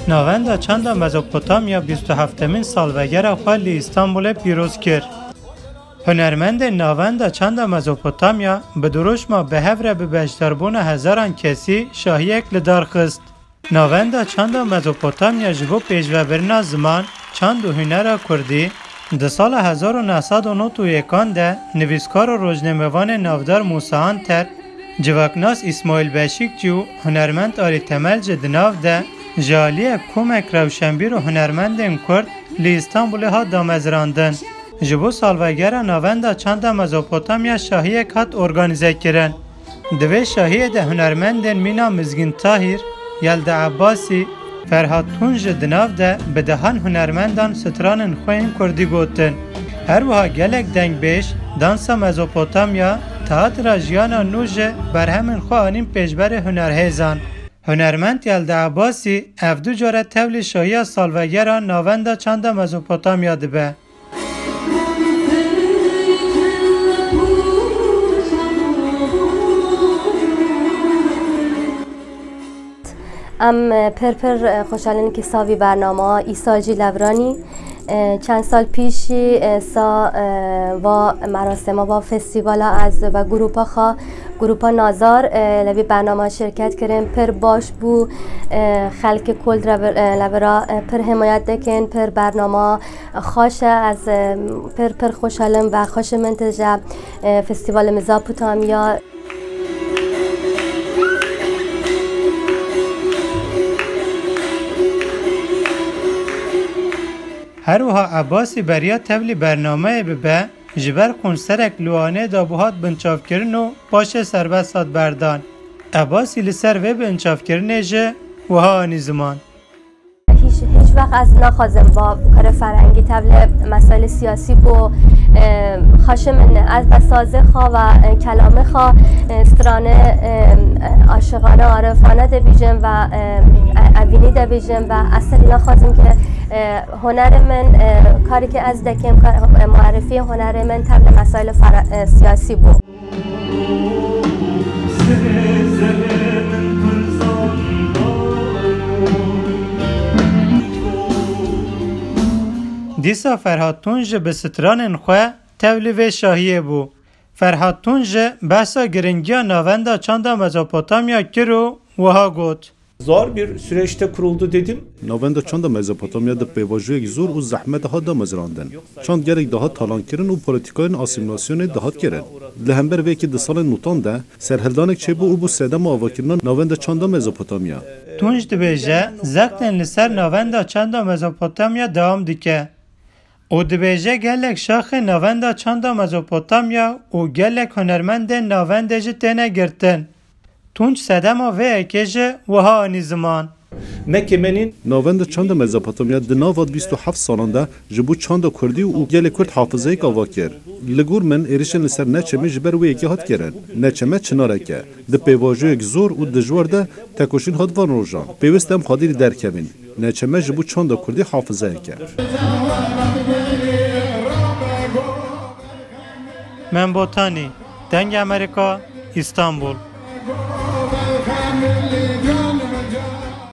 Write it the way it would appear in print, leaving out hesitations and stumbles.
ناوندا چند مزوپوتامیا 27مین سالوگر خود لی استانبول پیروز کرد. هنرمند ناوندا چند مزوپوتامیا به دروش ما به هفره به بشتربون هزاران کسی شاهیک لدار خست. ناوندا چند مزوپوتامیا جبو پیشوه برنا زمان چند هنر کردی ده سال 1991 ده نویسکار و روزنامه‌نویس ناودار موسی انتر جواکناس اسماعیل بشیکچی هنرمند آری تمل جدناو ده جالی کمک روشنبیر و هنرمند کرد لی استانبول ها دامزراندن. جبو سالوگر ناوندا چند مزوپوتامیا شاهی کات ارگانیزه کرن. دوی شاهی ده هنرمند مینا مزگین تاهیر، یلد عباسی، فرهاد تونج دناو ده به دهان هنرمندان ستران خوین کردی گوتن. هر وها گلک دنگ بیش دانسا مزوپوتامیا تئاتر جیانا نوژ بر همین خوانین پیشبر هنرهیزان. هنرمند یلد عباسی افدو جاره تولی شاهی سالوگر ناوندا چند مزوپوتامیا دبه. ام پر خوشحالیم که ساوی برنامه ایساجی لورانی چند سال پیش سا و مراسم و فستیوال از و گروپا نازار لبی برنامه شرکت کردیم پر باش بو خلق کل لورا پر حمایت دکن پر برنامه خوش از پر خوشحالم و خوش منتجه فستیوال مزوپوتامیا. هر وها عباسی بریا تولی برنامه ببه جبر کنسرک لوانه دابوهات بنچاف کرن و باشه سربستات بردان. عباسی لسر و بنچاف کرنه جه وها آنی زمان. هیچ وقت از نخوازم با کار فرنگی تبل مسائل سیاسی بو خاشم از بسازه خوا و کلامه خوا استرانه عاشقانه عارفانه دبیجم و اوینی دبیجم و اصلا نخوازم که هنر من کاری که از دکم معرفی هنر من تبل مسائل سیاسی بو. دیسا فرهاد تونج به ستران خواه تولی و شاهیه بو. فرهاد تونج بحثا گرنگیا ناوندا çanda Mezopotamya کرو وها گوت. Zor bir süreçte kuruldu dedim. Navenda çanda Mezopotamya'da peyvajiyek zor u zahmet daha da mezrandın. Çand gerek daha talan kirin u politikayın asimilasyonu daha kirin. Lehember veki de salın nutan da serheldanek çebu u bu sedem avakirnan Navenda çanda Mezopotamya. Tunç dibêje zekten li ser navenda çanda Mezopotamya devam dike. O dibêje gelek şaxê navenda çanda Mezopotamya û gelek hunermendên navendê jî têne girtin. Tunç sedema vê yekê jî wiha anî ziman. Mekkemenin Navenda çanda Mezopotamya di nava 27 salanda ji bo çanda Kurdî û gelek Kurd hafızayek ava kir. Li gor min êrişên li ser neçemê ji ber wê yekê hat kirin. Neçeme çinarek e. Di pêvajiyek zor û dijwar de tekoşîn hat van rojan. Pêwîst em xwedî derkevin. Neçeme ji bo çanda Kurdî hafızayek e. من بوتانی دنگ امریکا استانبول